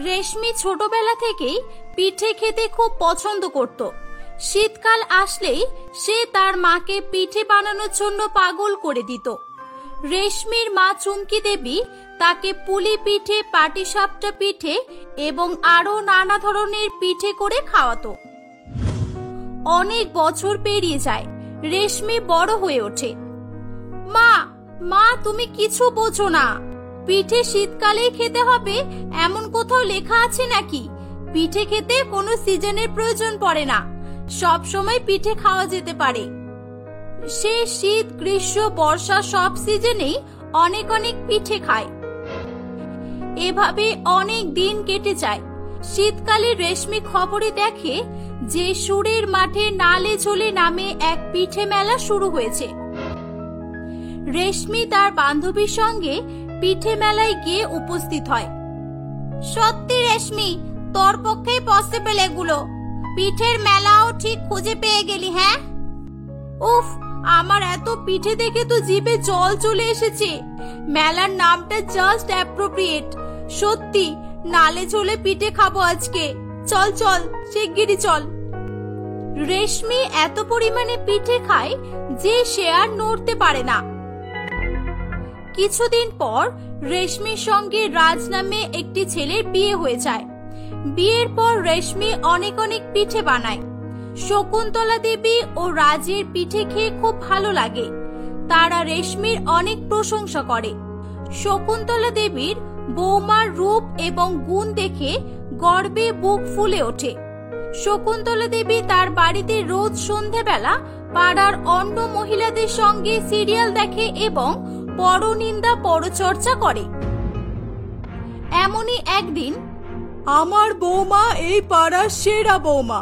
রেশমি ছোটবেলা থেকেই পিঠে খেতে খুব পছন্দ করত। শীতকাল আসলেই সে তার মাকে পিঠে বানানোর জন্য পাগল করে দিত। রেশমির মা চুমকি দেবী তাকে পুলি পিঠে, পাটিসাপটা পিঠে এবং আরো নানা ধরনের পিঠে করে খাওয়াতো। অনেক বছর পেরিয়ে যায়, রেশমি বড় হয়ে ওঠে। মা মা তুমি কিছু বোঝো না, পিঠে শীতকালেই খেতে হবে এমন কোথাও লেখা আছে নাকি? পিঠে খেতে কোনো সিজনের প্রয়োজন পড়ে না, সব সময় পিঠে খাওয়া যেতে পারে। সে শীত, গ্রীষ্ম, বর্ষা সব সিজনেই অনেক অনেক পিঠে খায়। এভাবে অনেক দিন কেটে যায়। শীতকালে রেশমি খবরে দেখে যে সুরের মাঠে নালে ঝোলে নামে এক পিঠে মেলা শুরু হয়েছে। রেশমি তার বান্ধবীর সঙ্গে পিঠে মেলায় গিয়ে উপস্থিত হয়। সত্যি রেশমি, তোর পক্ষেই পসিবল এগুলো। পিঠের মেলাও ঠিক খুঁজে পেয়ে গেলি। হ্যাঁ, উফ, আমার এত পিঠে দেখে তো জিভে জল চলে এসেছে। মেলার নামটা জাস্ট অ্যাপ্রোপ্রিয়েট। সত্যি নালে ঝোলে পিঠে খাবো আজকে। চল চল, শিগগিরই চল। রেশমি এত পরিমাণে পিঠে খায় যে সে আর নড়তে পারে না। কিছুদিন পর রেশমির সঙ্গে রাজ নামে একটি ছেলের বিয়ে হয়ে যায়। বিয়ের পর রেশমি অনেক অনেক পিঠে বানায়। শকুন্তলা দেবী ও রাজের পিঠে খেয়ে খুব ভালো লাগে। তারা রেশমির অনেক প্রশংসা করে। শকুন্তলা দেবীর বৌমার রূপ এবং গুণ দেখে গর্বে বুক ফুলে ওঠে। শকুন্তলা দেবী তার বাড়িতে রোজ সন্ধেবেলা পাড়ার অন্য মহিলাদের সঙ্গে সিরিয়াল দেখে এবং পরনিন্দা পরচর্চা করে। এমনই একদিন, আমার বৌমা এই পাড়ার সেরা বৌমা,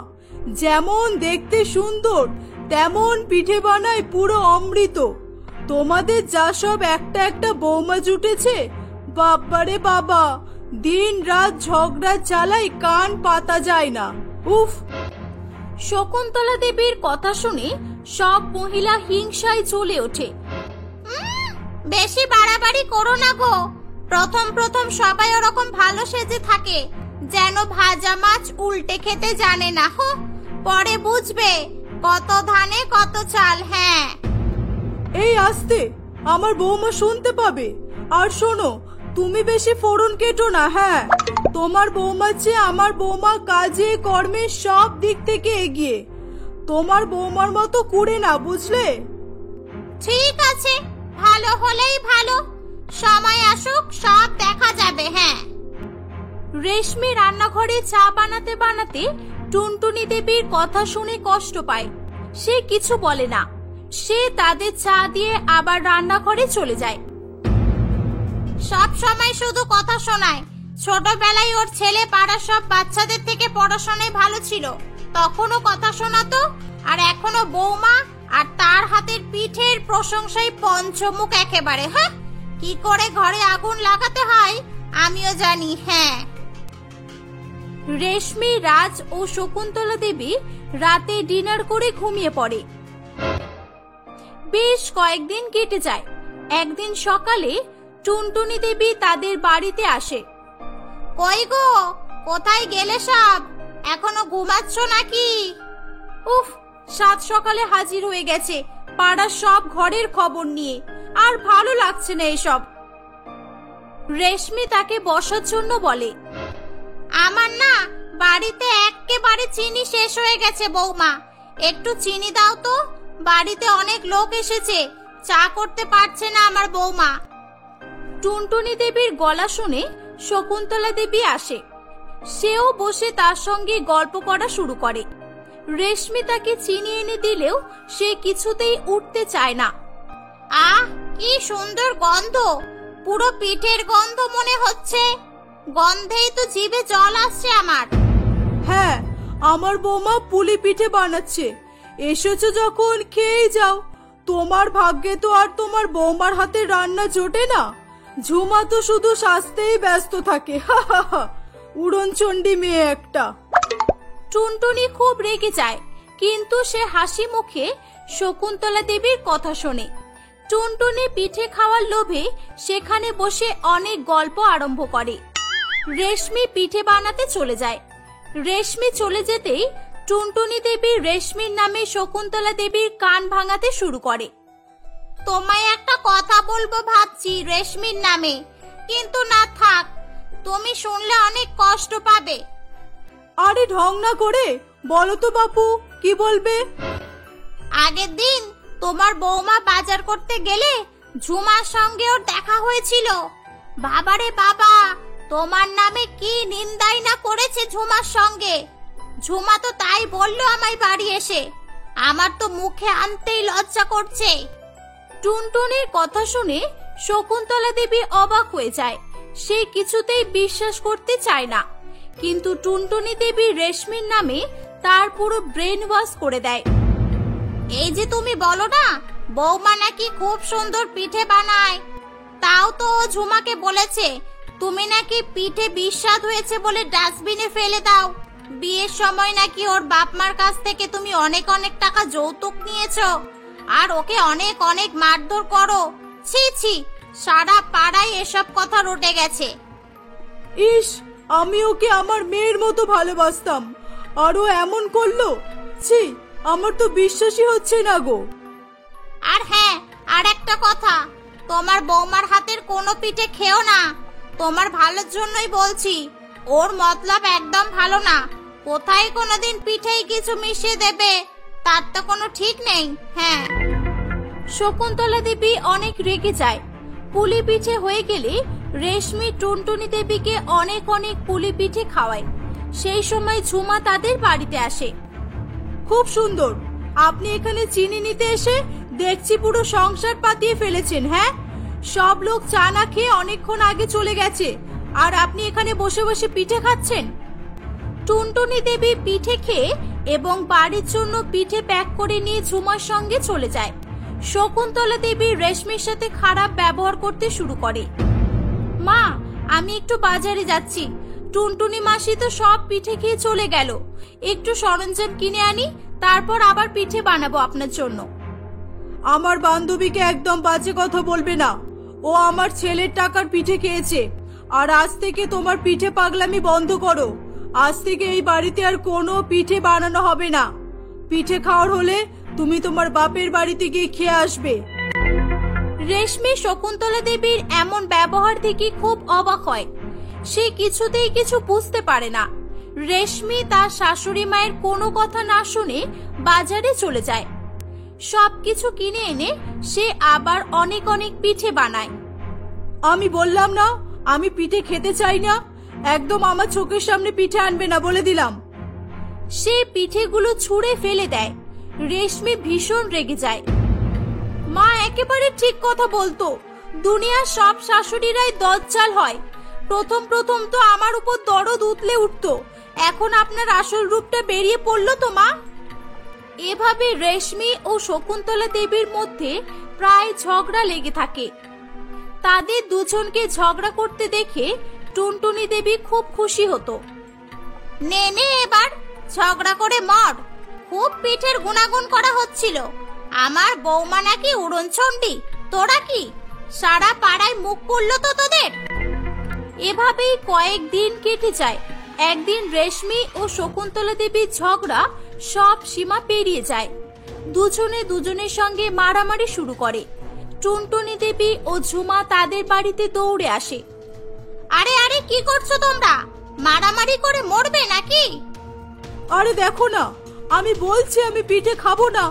যেমন দেখতে সুন্দর তেমন পিঠে বানায় পুরো অমৃত। তোমাদের যা সব একটা একটা বৌমা জুটেছে, বাবারে বাবা, দিন রাত ঝগড়া চালাই, কান পাতা যায় না। উফ! শকুন্তলা দেবীর কথা শুনে সব মহিলা হিংসায় জ্বলে ওঠে। বেশি বাড়াবাড়ি করো না গো। প্রথম প্রথম সবাই ওরকম ভালো সেজে থাকে, যেন ভাজা মাছ উল্টে খেতে জানে না। পরে বুঝবে কত ধানে কত চাল। হ্যাঁ, এই আস্তে, আমার বৌমা শুনতে পাবে। আর শোনো, তুমি বেশি ফোড়ন কেটো না। হ্যাঁ, তোমার বৌমার চেয়ে আমার বৌমা কাজে কর্মে সব দিক থেকে এগিয়ে। তোমার বৌমার মতো কুড়ে না, বুঝলে? ঠিক আছে, ভালো হলেই ভালো। সময় আসুক, সব দেখা যাবে। হ্যাঁ। রেশমি রান্নাঘরে চা বানাতে বানাতে টুনটুনি দেবীর কথা শুনে কষ্ট পায়। সে কিছু বলে না। সে তাদের চা দিয়ে আবার রান্নাঘরে চলে যায়। সব সময় শুধু কথা শোনায়। ছোটবেলায় ওর ছেলে পাড়ার সব বাচ্চাদের থেকে পড়াশোনায় ভালো ছিল, তখনও কথা শোনাতো। আর এখনো বৌমা আর তার হাতের পিঠের প্রশংসায় পঞ্চমুখ একেবারে। হ্যাঁ, কি করে ঘরে আগুন লাগাতে হয় আমিও জানি। হ্যাঁ। রেশমি, রাজ ও শকুন্তলা দেবী রাতে ডিনার করে ঘুমিয়ে পড়ে। বেশ কয়েকদিন কেটে যায়। একদিন সকালে টুনটুনি দেবী তাদের বাড়িতে আসে। কই গো, কোথায় গেলে সব? এখনো ঘুমাচ্ছ নাকি? উফ, সাত সকালে হাজির হয়ে গেছে পাড়ার সব ঘরের খবর নিয়ে। আর ভালো লাগছে না এসব। রেশমি তাকে বসার জন্য বলে। আমার না বাড়িতে একেবারে চিনি শেষ হয়ে গেছে বৌমা, একটু চিনি দাও তো। বাড়িতে অনেক লোক এসেছে, চা করতে পারছে না আমার বৌমা। টুনটুনি দেবীর গলা শুনে শকুন্তলা দেবী আসে। সেও বসে তার সঙ্গে গল্প করা শুরু করে। রেশমি তাকে চিনি এনে দিলেও সে কিছুতেই উঠতে চায় না। আহ, কি সুন্দর গন্ধ, পুরো পিঠের গন্ধ মনে হচ্ছে। গন্ধেই তো জিভে জল আসছে আমার। হ্যাঁ, আমার বৌমা পুলি পিঠে বানাচ্ছে। এসেছো যখন খেয়েই যাও। তোমার ভাগ্যে তো আর তোমার বৌমার হাতে রান্না জোটে না। ঝুমা তো শুধু সাজতেই ব্যস্ত থাকে। উড়নচণ্ডী মেয়ে একটা। টুনটুনি খুব রেগে যায়, কিন্তু সে হাসি মুখে শকুন্তলা দেবীর কথা শোনে। টুনটুনি পিঠে খাওয়ার লোভে সেখানে বসে অনেক গল্প আরম্ভ করে। রেশমি পিঠে বানাতে চলে যায়। রেশমি চলে যেতেই টুনটুনি দেবী রেশমির নামে শকুন্তলা দেবীর কান ভাঙাতে শুরু করে। তোমায় একটা কথা বলবো ভাবছি রেশমির নামে, কিন্তু না থাক, তুমি শুনলে অনেক কষ্ট পাবে। আরে ঢং না করে বলো তো বাপু, কি বলবে? আগের দিন তোমার বৌমা বাজার করতে গেলে ঝুমার সঙ্গে ওর দেখা হয়েছিল। বাবারে বাবা, তোমার নামে কি নিন্দাই না করেছে ঝুমার সঙ্গে। ঝুমা তো তাই বললো আমায় বাড়ি এসে, আমার তো মুখে আনতেই লজ্জা করছে। টুনটুনির কথা শুনে শকুন্তলা দেবী অবাক হয়ে যায়। সে কিছুতেই বিশ্বাস করতে চায় না, কিন্তু টুনটুনি দেবী রেশমির নামে তার পুরো ব্রেন ওয়াশ করে দেয়। এই যে তুমি বলো না বৌমা নাকি খুব সুন্দর পিঠে বানায়, তাও তো ও ঝুমাকে বলেছে তুমি নাকি পিঠে বিস্বাদ হয়েছে বলে ডাস্টবিনে ফেলে দাও। বিয়ের সময় নাকি ওর বাপ মার কাছ থেকে তুমি অনেক অনেক টাকা যৌতুক নিয়েছো, আর ওকে অনেক অনেক মারধর করো। ছি ছি, সারা পাড়ায় এসব কথা রটে গেছে। ইস, আমি ওকে আমার মেয়ের মতো ভালোবাসতাম, আর ও এমন করলো। ছি, আমার তো বিশ্বাসই হচ্ছে না গো। আর হ্যাঁ, আর একটা কথা, তোমার বৌমার হাতের কোনো পিঠে খেও না। তোমার ভালোর জন্যই বলছি, ওর মতলব একদম ভালো না। কোথায় কোনোদিন পিঠেই কিছু মিশিয়ে দেবে, তার তো কোনো ঠিক নেই। হ্যাঁ। শকুন্তলা দেবী অনেক রেগে যায়। পুলি পিঠে হয়ে গেলে রেশমি টুনটুনি দেবীকে অনেক অনেক পুলি পিঠে খাওয়ায়। সেই সময় ঝুমা তাদের বাড়িতে আসে। খুব সুন্দর, আপনি এখানে চিনি নিতে এসে দেখছি পুরো সংসার পাতিয়ে ফেলেছেন। হ্যাঁ, সব লোক চা না খেয়ে অনেকক্ষণ আগে চলে গেছে, আর আপনি এখানে বসে বসে পিঠে খাচ্ছেন। টুনটুনি দেবী পিঠে খেয়ে এবং বাড়ির জন্য পিঠে প্যাক করে নিয়ে ঝুমার সঙ্গে চলে যায়। শকুন্তলা দেবী রেশমির সাথে খারাপ ব্যবহার করতে শুরু করে। মা, আমি একটু বাজারে যাচ্ছি। টুনটুনি মাসি তো সব পিঠে খেয়ে চলে গেল। একটু সরঞ্জাম কিনে আনি, তারপর আবার পিঠে বানাবো আপনার জন্য। আমার বান্ধবীকে একদম বাজে কথা বলবে না। ও আমার ছেলের টাকার পিঠে খেয়েছে, আর আজ থেকে তোমার পিঠে পাগলামি বন্ধ করো। আজ থেকে এই বাড়িতে আর কোনো পিঠে বানানো হবে না। পিঠে খাওয়ার হলে তুমি তোমার বাপের বাড়িতে গিয়ে খেয়ে আসবে। রেশমি শকুন্তলা দেবীর এমন ব্যবহার দেখে খুব অবাক হয়। সে কিছুতেই কিছু বুঝতে পারে না। রেশমি তার শাশুড়ি মায়ের কোনো কথা না শুনে বাজারে চলে যায়। সবকিছু কিনে এনে সে আবার অনেক অনেক পিঠে বানায়। আমি বললাম না আমি পিঠে খেতে চাই না, একদম আমার চোখের সামনে পিঠে আনবে না বলে দিলাম। সে পিঠেগুলো ছুঁড়ে ফেলে দেয়। রেশমি ভীষণ রেগে যায়। মা একেবারে ঠিক কথা বলতো, দুনিয়ার সব শাশুড়িরাই দজ্জাল হয়। প্রথম প্রথম তো আমার উপর দরদ উতলে উঠতো, এখন আপনার আসল রূপটা বেরিয়ে পড়লো তো মা। এভাবে রেশমি ও শকুন্তলা দেবীর মধ্যে প্রায় ঝগড়া লেগে থাকে। তাদের দুজনকে ঝগড়া করতে দেখে টুনটুনি দেবী খুব খুশি হতো। নে নে, এবার ঝগড়া করে মর। খুব পিঠের গুণাগুণ করা হচ্ছিল, আমার বৌমা নাকি উড়নচণ্ডী, তোরা কি সারা পাড়ায় মুখ পড়লো তো তোদের। এভাবেই কয়েকদিন কেটে যায়। একদিন রেশমি ও শকুন্তলা দেবীর ঝগড়া সব সীমা পেরিয়ে যায়। দুজনে দুজনের সঙ্গে মারামারি শুরু করে। টুনটুনি দেবী ও ঝুমা তাদের বাড়িতে দৌড়ে আসে। আরে আরে, কি করছো তোমরা? মারামারি করে মরবে নাকি? আরে দেখো না, আমি বলছি আমি পিঠে খাবো না,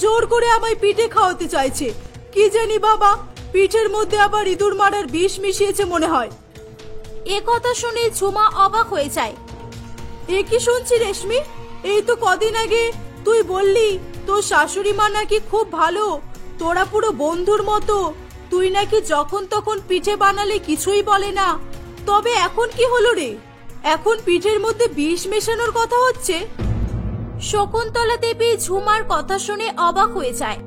জোর করে আমায় পিঠে খাওয়াতে চাইছে। কি জানি বাবা, পিঠের মধ্যে আবার ইঁদুর মারার বিষ মিশিয়েছে মনে হয়। এ কথা শুনে ঝুমা অবাক হয়ে যায়। এ কি শুনছি রেশমি? এই তো কদিন আগে তুই বললি তোর শাশুড়ি মা নাকি খুব ভালো, তোরা পুরো বন্ধুর মতো, তুই নাকি যখন তখন পিঠে বানালে কিছুই বলে না। তবে এখন কি হলো রে? এখন পিঠের মধ্যে বিষ মেশানোর কথা হচ্ছে। শকুন্তলা দেবী ঝুমার কথা শুনে অবাক হয়ে যায়।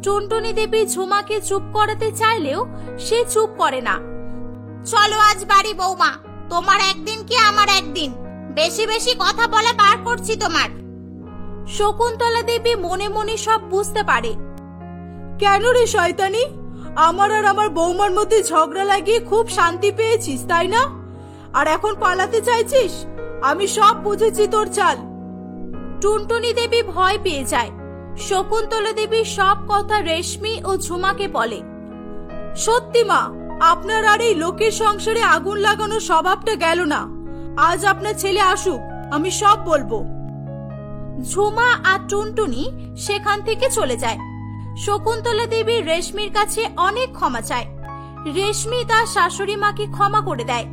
টুনটুনি দেবী ঝুমাকে চুপ করাতে চাইলেও সে চুপ করে না। চলো আজ বাড়ি বৌমা, তোমার একদিন কি আমার একদিন, বেশি বেশি কথা বলে বার করছি তোমার। শকুন্তলা দেবী মনে মনে সব বুঝতে পারে। কেন রে শয়তানি? আমার আর আমার বৌমার মধ্যে ঝগড়া লাগিয়ে খুব শান্তি পেয়েছিস তাই না? আর এখন পালাতে চাইছিস? আমি সব বুঝেছি তোর চাল। টুনটুনি দেবী ভয় পেয়ে যায়। শকুন্তলা দেবী সব কথা রেশমি ও ঝুমাকে বলে। সত্যি মা, আপনার আর এই লোকের সংসারে আগুন লাগানোর স্বভাবটা গেল না। আজ আপনার ছেলে আসুক, আমি সব বলবো। ঝুমা আর টুনটুনি সেখান থেকে চলে যায়। শকুন্তলা দেবী রেশমির কাছে অনেক ক্ষমা চায়। রেশমি তার শাশুড়ি মাকে ক্ষমা করে দেয়।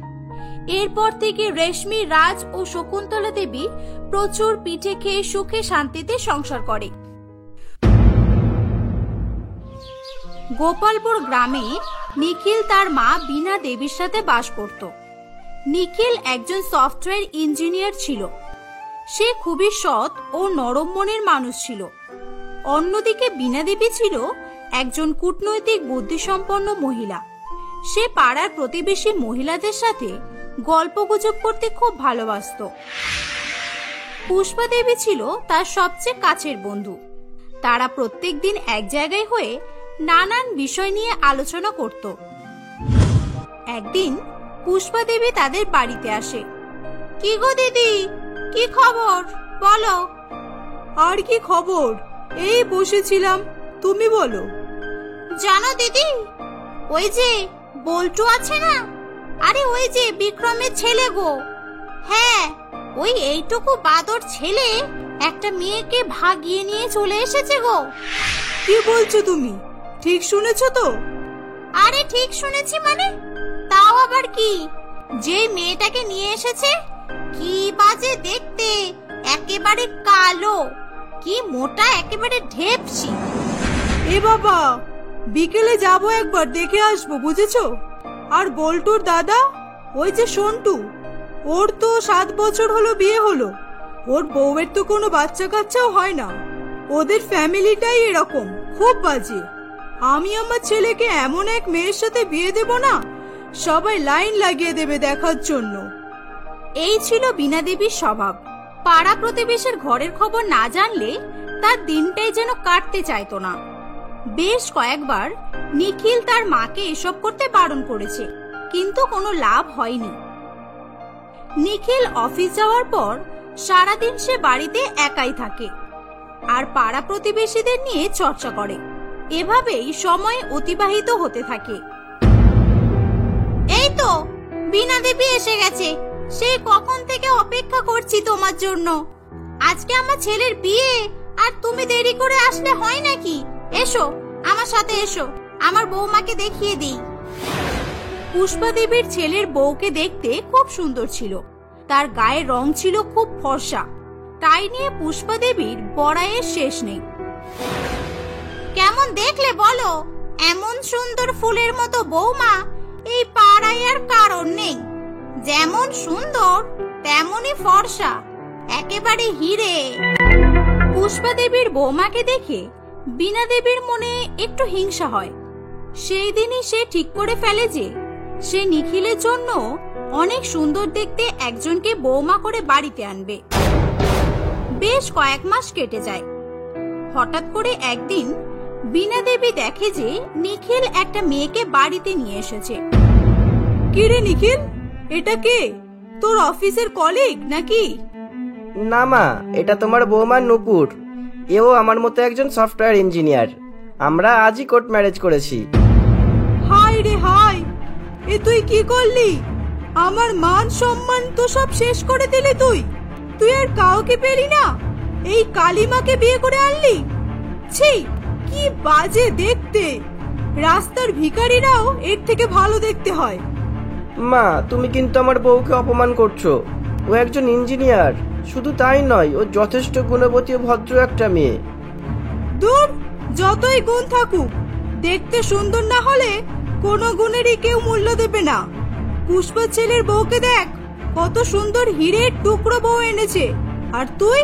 এরপর থেকে রেশমি, রাজ ও শকুন্তলা দেবী প্রচুর পিঠে খেয়ে সুখে শান্তিতে সংসার করে। গোপালপুর গ্রামে নিখিল তার মা বীণা দেবীর সাথে বাস করত। নিখিল একজন সফটওয়্যার ইঞ্জিনিয়ার ছিল। সে খুবই সৎ ও নরম মনের মানুষ ছিল। অন্যদিকে বীণা দেবী ছিল একজন কূটনৈতিক বুদ্ধিসম্পন্ন মহিলা। সে পাড়ার প্রতিবেশী মহিলাদের সাথে গল্পগুজব করতে খুব ভালোবাসত। পুষ্পা দেবী ছিল তার সবচেয়ে কাছের বন্ধু। তারা প্রত্যেকদিন এক জায়গায় হয়ে নানান বিষয় নিয়ে আলোচনা করত। একদিন পুষ্পা দেবী তাদের বাড়িতে আসে। কি গো দিদি, কি খবর বলো? আর কি খবর, এই বসেছিলাম, তুমি বলো। জানো দিদি, ওই যে বল্টু আছে না, আরে ওই যে বিক্রমের ছেলে গো। হ্যাঁ, ওই এইটুকু বাদর ছেলে একটা মেয়েকে ভাগিয়ে নিয়ে চলে এসেছে গো। কি বলছো তুমি? ঠিক শুনেছো তো? আরে ঠিক শুনেছি মানে, তাও আবার কি? যে মেয়েটাকে নিয়ে এসেছে কি বাজে দেখতে, একেবারে কালো, কি মোটা, একেবারে ঢেপসি। এ বাবা, বিকেলে যাবো, একবার দেখে আসবো, বুঝেছো? আর বল্টুর দাদা, ওই যে সন্টু, ওর তো 7 বছর হলো বিয়ে হলো। ওর বউয়ের তো কোনো বাচ্চা কাচ্চাও হয় না। ওদের ফ্যামিলিটাই এরকম, খুব বাজে। আমি আমার ছেলেকে এমন এক মেয়ের সাথে বিয়ে দেব না, সবাই লাইন লাগিয়ে দেবে দেখার জন্য। এই ছিল বীণা দেবীর স্বভাব। পাড়া প্রতিবেশীর ঘরের খবর না জানলে তার দিনটাই যেন কাটতে চাইতো না। বেশ কয়েকবার নিখিল তার মাকে এসব করতে বারণ করেছে, কিন্তু কোনো লাভ হয়নি। নিখিল অফিস যাওয়ার পর সারাদিন সে বাড়িতে একাই থাকে আর পাড়া প্রতিবেশীদের নিয়ে চর্চা করে। এভাবেই সময় অতিবাহিত হতে থাকে। এই তো বীণা দেবী এসে গেছে, সেই কখন থেকে অপেক্ষা করছি তোমার জন্য। আজকে আমার ছেলের বিয়ে আর তুমি দেরি করে আসলে হয় নাকি? এসো আমার সাথে, এসো, আমার বৌমাকে দেখিয়ে দিই। পুষ্পা দেবীর ছেলের বউকে দেখতে খুব সুন্দর ছিল। তার গায়ের রং ছিল খুব ফর্সা, তাই নিয়ে পুষ্পা দেবীর বড়াইয়ের শেষ নেই। কেমন দেখলে বলো? এমন সুন্দর ফুলের মতো বৌমা এই পাড়ায় আর কারণ নেই। যেমন সুন্দর তেমনই ফর্সা, একেবারে হিরে। পুষ্পা দেবীর বৌমাকে দেখে বীণা দেবীর মনে একটু হিংসা হয়। সেই দিনই সে ঠিক করে ফেলে যে সে নিখিলের জন্য অনেক সুন্দর দেখতে একজনকে বৌমা করে বাড়িতে আনবে। বেশ কয়েক মাস কেটে যায়। হঠাৎ করে একদিন বীণা দেবী দেখে যে নিখিল একটা মেয়েকে বাড়িতে নিয়ে এসেছে। কি রে নিখিল, এটা কে? তোর অফিসের কলিগ নাকি? না মা, এটা তোমার বৌমা নূপুর। এও আমার মতো একজন সফটওয়্যার ইঞ্জিনিয়ার। আমরা আজই কোর্ট ম্যারেজ করেছি। হাই রে হাই, এ তুই কি করলি? আমার মান সম্মান তো সব শেষ করে দিলি তুই। তুই আর কাউকে পেলি না, এই কালিমাকে বিয়ে করে আনলি? ছি, কি বাজে দেখতে। রাস্তার ভিখারিরাও এর থেকে ভালো দেখতে হয়। মা, তুমি কিন্তু আমার বউকে অপমান করছো। ও একজন ইঞ্জিনিয়ার, শুধু তাই নয়, ও যথেষ্ট গুণবতী ও ভদ্র একটা মেয়ে। দূর, যতই গুণ থাকুক, দেখতে সুন্দর না হলে কোনো গুণেরই কেউ মূল্য দেবে না। পুষ্পা ছেলের বউকে দেখ, কত সুন্দর হীরের টুকরো বউ এনেছে, আর তুই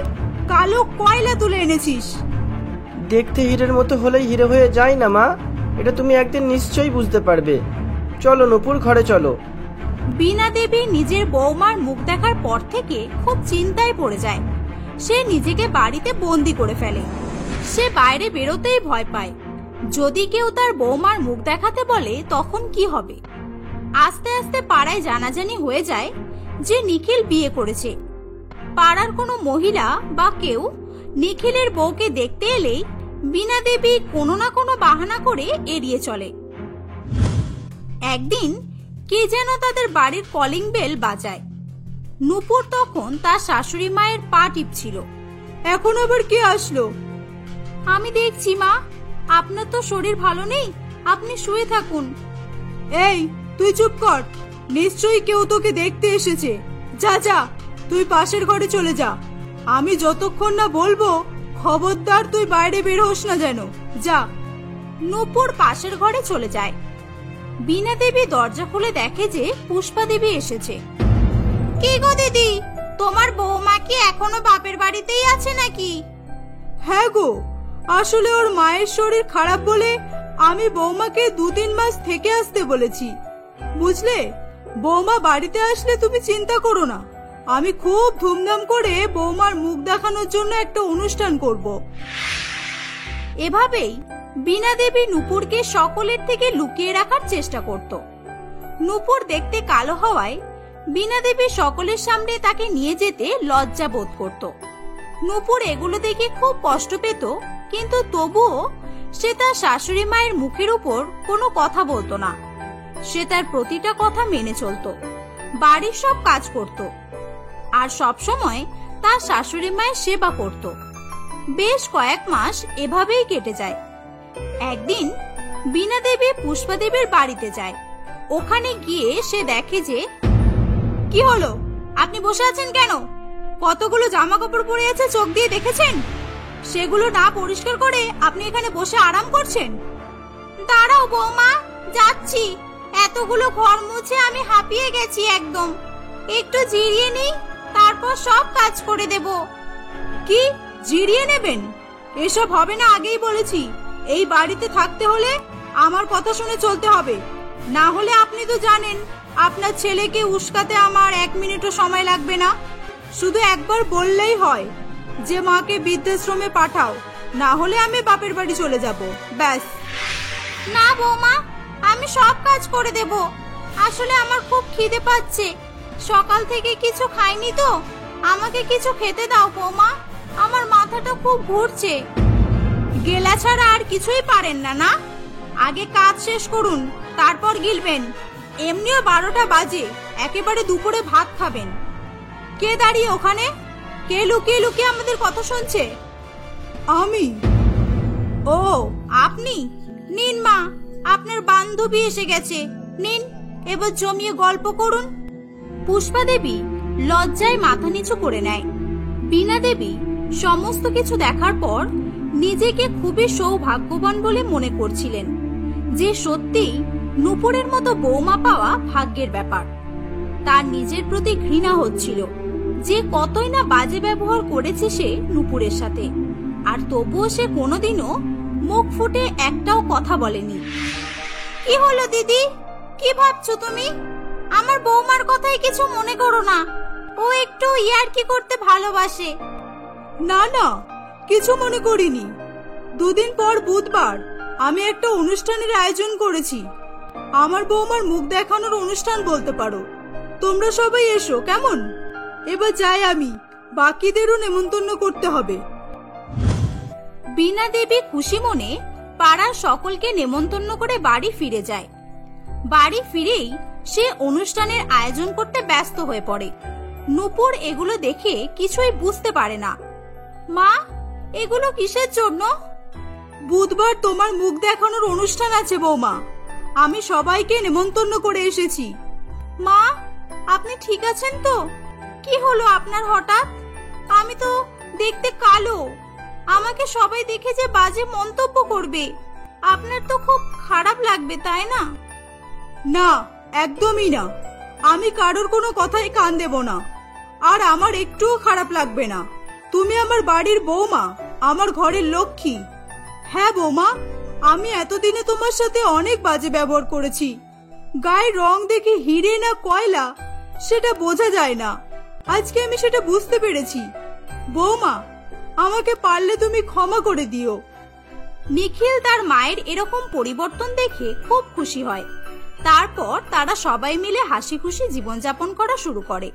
কালো কয়লা তুলে এনেছিস। দেখতে হীরের মতো হলেই হিরে হয়ে যায় না মা, এটা তুমি একদিন নিশ্চয়ই বুঝতে পারবে। চলো নূপুর, ঘরে চলো। বীণা দেবী নিজের বৌমার মুখ দেখার পর থেকে খুব চিন্তায় পড়ে যায়। সে নিজেকে বাড়িতে বন্দি করে ফেলে। সে বাইরে বেরোতেই ভয় পায়। যদি কেউ তার বৌমার মুখ দেখাতে বলে তখন কি হবে? আস্তে আস্তে পাড়ায় জানাজানি হয়ে যায় যে নিখিল বিয়ে করেছে। পাড়ার কোনো মহিলা বা কেউ নিখিলের বউকে দেখতে এলেই বীণা দেবী কোনো না কোনো বাহানা করে এড়িয়ে চলে। একদিন কে যেন তাদের বাড়ির কলিং বেল বাজায়। নূপুর তখন তার শাশুড়ি মায়ের পা টিপছিল। এখন আবার কে আসলো? আমি দেখছি মা, আপনার তো শরীর ভালো নেই, আপনি শুয়ে থাকুন। এই তুই চুপ কর, নিশ্চয়ই কেউ তোকে দেখতে এসেছে। যা যা, তুই পাশের ঘরে চলে যা। আমি যতক্ষণ না বলবো খবরদার তুই বাইরে বের হোস না যেন। যা। নূপুর পাশের ঘরে চলে যায়। বীণা দেবী দরজা খুলে দেখে যে পুষ্পা দেবী এসেছে। কি গো দিদি, তোমার বৌমা কি এখনো বাপের বাড়িতেই আছে নাকি? হ্যাঁ গো, আসলে ওর মায়ের শরীর খারাপ বলে আমি বৌমাকে 2-3 মাস থেকে আসতে বলেছি, বুঝলে? বৌমা বাড়িতে আসলে তুমি চিন্তা করো না, আমি খুব ধুমধাম করে বৌমার মুখ দেখানোর জন্য একটা অনুষ্ঠান করব। এভাবেই বীণা দেবী নূপুরকে সকলের থেকে লুকিয়ে রাখার চেষ্টা করত। নূপুর দেখতে কালো হওয়ায় বীণা দেবী সকলের সামনে তাকে নিয়ে যেতে লজ্জা বোধ করত। নূপুর এগুলো দেখে খুব কষ্ট পেত, কিন্তু তবুও সে তার শাশুড়ি মায়ের মুখের উপর কোনো কথা বলতো না। সে তার প্রতিটা কথা মেনে চলত, বাড়ির সব কাজ করত, আর সব সময় তার শাশুড়ি মায়ের সেবা করত। বেশ কয়েক মাস এভাবেই কেটে যায়। একদিন বীণা দেবী পুষ্পা দেবীর বাড়িতে যায়। ওখানে গিয়ে সে দেখে যে, কি হলো? আপনি বসে আছেন কেন? কতগুলো জামা কাপড় পরে আছে চোখ দিয়ে দেখেছেন? সেগুলো না পরিষ্কার করে আপনি এখানে বসে আরাম করছেন? দাঁড়াও বৌমা, যাচ্ছি। এতগুলো ঘর মুছে আমি হাঁপিয়ে গেছি একদম। একটু জিরিয়ে নিই, তারপর সব কাজ করে দেব। কি জিরিয়ে নেবেন? এসব হবে না, আগেই বলেছি। এই বাড়িতে থাকতে হলে আমার কথা শুনে চলতে হবে, না হলে আপনি তো জানেন আপনার ছেলেকে উস্কাতে আমার 1 মিনিটও সময় লাগবে না। শুধু একবার বললেই হয় যে মাকে বৃদ্ধাশ্রমে পাঠাও, না হলে আমি বাপের বাড়ি চলে যাব, ব্যাস। না বৌমা, আমি সব কাজ করে দেব। আসলে আমার খুব খিদে পাচ্ছে, সকাল থেকে কিছু খাইনি তো। আমাকে কিছু খেতে দাও বৌমা, আমার মাথাটা খুব ঘুরছে। গেলা ছাড়া আর কিছুই পারেন না? না, আগে কাজ শেষ করুন, তারপর গিলবেন। এমনিও 12টা বাজে, একেবারে দুপুরে ভাত খাবেন। কে দাঁড়িয়ে ওখানে? কে লুকিয়ে লুকিয়ে আমাদের কথা শুনছে? আমি। ও আপনি? নিন মা, আপনার বান্ধবী এসে গেছে, নিন, এবার জমিয়ে গল্প করুন। পুষ্পা দেবী লজ্জায় মাথা নিচু করে নেয়। বীণা দেবী সমস্ত কিছু দেখার পর নিজেকে খুবই সৌভাগ্যবান বলে মনে করছিলেন, যে সত্যি নূপুরের মতো বৌমা পাওয়া ভাগ্যের ব্যাপার। তার নিজের প্রতি ঘৃণা হচ্ছিল যে কতই না বাজে ব্যবহার করেছে সে নূপুরের সাথে, আর তবুও সে কোনোদিনও মুখ ফুটে একটাও কথা বলেনি। কি হলো দিদি, কি ভাবছো তুমি? আমার বৌমার কথাই কিছু মনে করো না, ও একটু ইয়ার্কি করতে ভালোবাসে। না না, কিছু মনে করিনি। 2 দিন পর বুধবার আমি একটা অনুষ্ঠানের আয়োজন করেছি, আমার বৌমার মুখ দেখানোর অনুষ্ঠান বলতে পারো। তোমরা সবাই এসো, কেমন? এবার যাই আমি, বাকিদেরও নেমন্তন্ন করতে হবে। বীণা দেবী খুশি মনে পাড়ার সকলকে নেমন্তন্ন করে বাড়ি ফিরে যায়। বাড়ি ফিরেই সে অনুষ্ঠানের আয়োজন করতে ব্যস্ত হয়ে পড়ে। নূপুর এগুলো দেখে কিছুই বুঝতে পারে না। মা, এগুলো কিসের জন্য? বুধবার তোমার মুখ দেখানোর অনুষ্ঠান আছে বৌমা, আমি সবাইকে নেমন্তন্ন করে এসেছি। মা, আপনি ঠিক আছেন তো? কি হলো আপনার হঠাৎ? আমি তো দেখতে কালো, আমাকে সবাই দেখে যে বাজে মন্তব্য করবে। আপনার তো খুব খারাপ লাগবে, তাই না? না, একদমই না। আমি কারোর কোনো কথাই কান দেব না, আর আমার একটুও খারাপ লাগবে না। তুমি আমার বাড়ির বৌমা, আমার ঘরের লক্ষ্মী। হ্যাঁ বৌমা, আমি এতদিনে তোমার সাথে অনেক বাজে ব্যবহার করেছি। গায়ের রং দেখে হিরে না কয়লা সেটা বোঝা যায় না, আজকে আমি সেটা বুঝতে পেরেছি। বৌমা, আমাকে পারলে তুমি ক্ষমা করে দিও। নিখিল তার মায়ের এরকম পরিবর্তন দেখে খুব খুশি হয়। তারপর তারা সবাই মিলে হাসি খুশি জীবনযাপন করা শুরু করে।